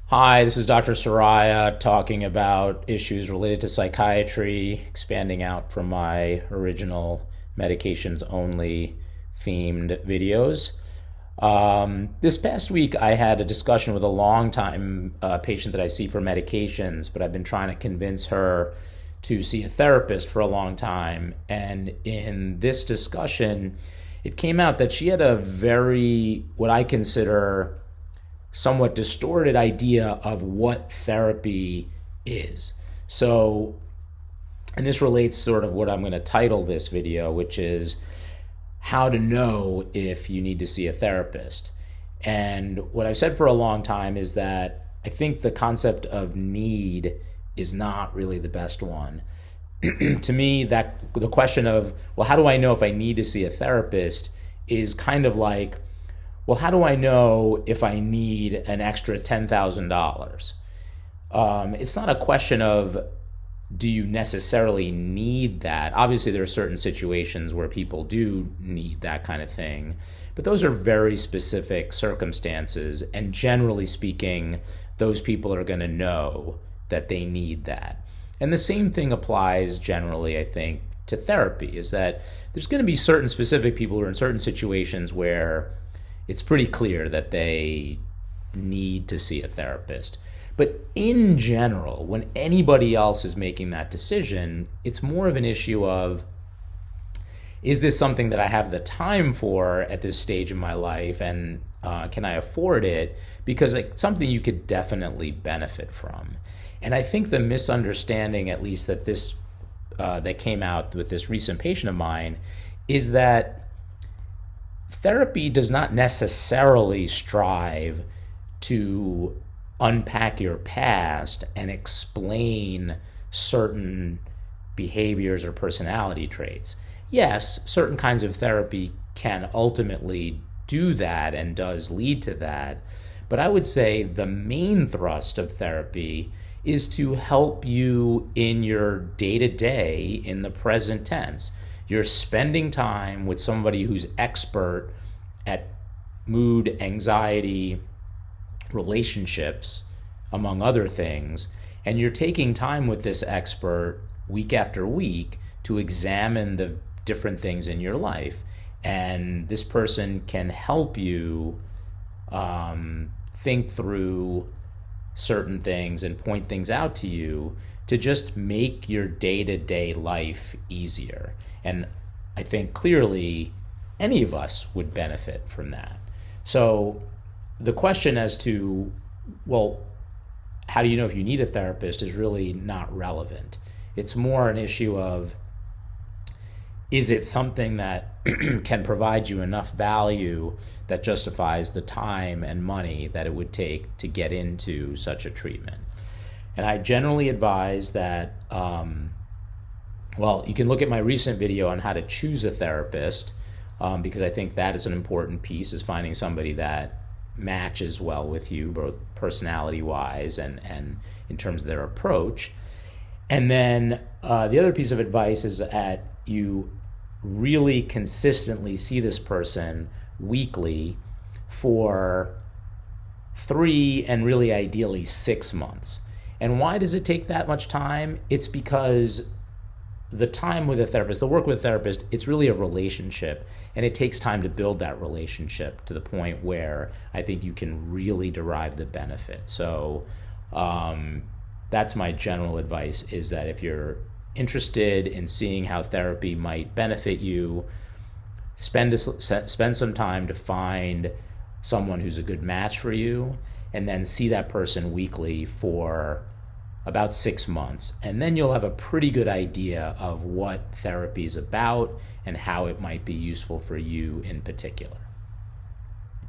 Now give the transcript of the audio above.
Hi, this is Dr. Soraya talking about issues related to psychiatry, expanding out from my original medications only themed videos. This past week, I had a discussion with a long-time patient that I see for medications, but I've been trying to convince her to see a therapist for a long time. And in this discussion, it came out that she had a very, what I consider, somewhat distorted idea of what therapy is. So, and this relates sort of what I'm going to title this video, which is how to know if you need to see a therapist. And what I've said for a long time is that I think the concept of need is not really the best one. To me, that the question of, well, how do I know if I need to see a therapist is kind of like, well, how do I know if I need an extra $10,000? It's not a question of, do you necessarily need that? Obviously, there are certain situations where people do need that kind of thing, but those are very specific circumstances. And generally speaking, those people are going to know that they need that. And the same thing applies generally, I think, to therapy, is that there's going to be certain specific people who are in certain situations where it's pretty clear that they need to see a therapist. But in general, when anybody else is making that decision, it's more of an issue of, is this something that I have the time for at this stage in my life, and can I afford it? Because it's something you could definitely benefit from. And I think the misunderstanding, at least that came out with this recent patient of mine, is that therapy does not necessarily strive to unpack your past and explain certain behaviors or personality traits. Yes, certain kinds of therapy can ultimately do that and does lead to that, but I would say the main thrust of therapy is to help you in your day-to-day in the present tense. You're spending time with somebody who's expert at mood, anxiety, relationships, among other things, and you're taking time with this expert week after week to examine the different things in your life. And this person can help you think through certain things and point things out to you to just make your day-to-day life easier. And I think clearly any of us would benefit from that. So the question as to, well, how do you know if you need a therapist is really not relevant. It's more an issue of, is it something that can provide you enough value that justifies the time and money that it would take to get into such a treatment? And I generally advise that, well, you can look at my recent video on how to choose a therapist, because I think that is an important piece, is finding somebody that matches well with you, both personality-wise and in terms of their approach. And then the other piece of advice is that you really consistently see this person weekly for 3 and really ideally 6 months. And why does it take that much time? It's because the time with a therapist, the work with a therapist, it's really a relationship, and it takes time to build that relationship to the point where I think you can really derive the benefit. So that's my general advice, is that if you're interested in seeing how therapy might benefit you, spend some time to find someone who's a good match for you, and then see that person weekly for about 6 months. And then you'll have a pretty good idea of what therapy is about and how it might be useful for you in particular.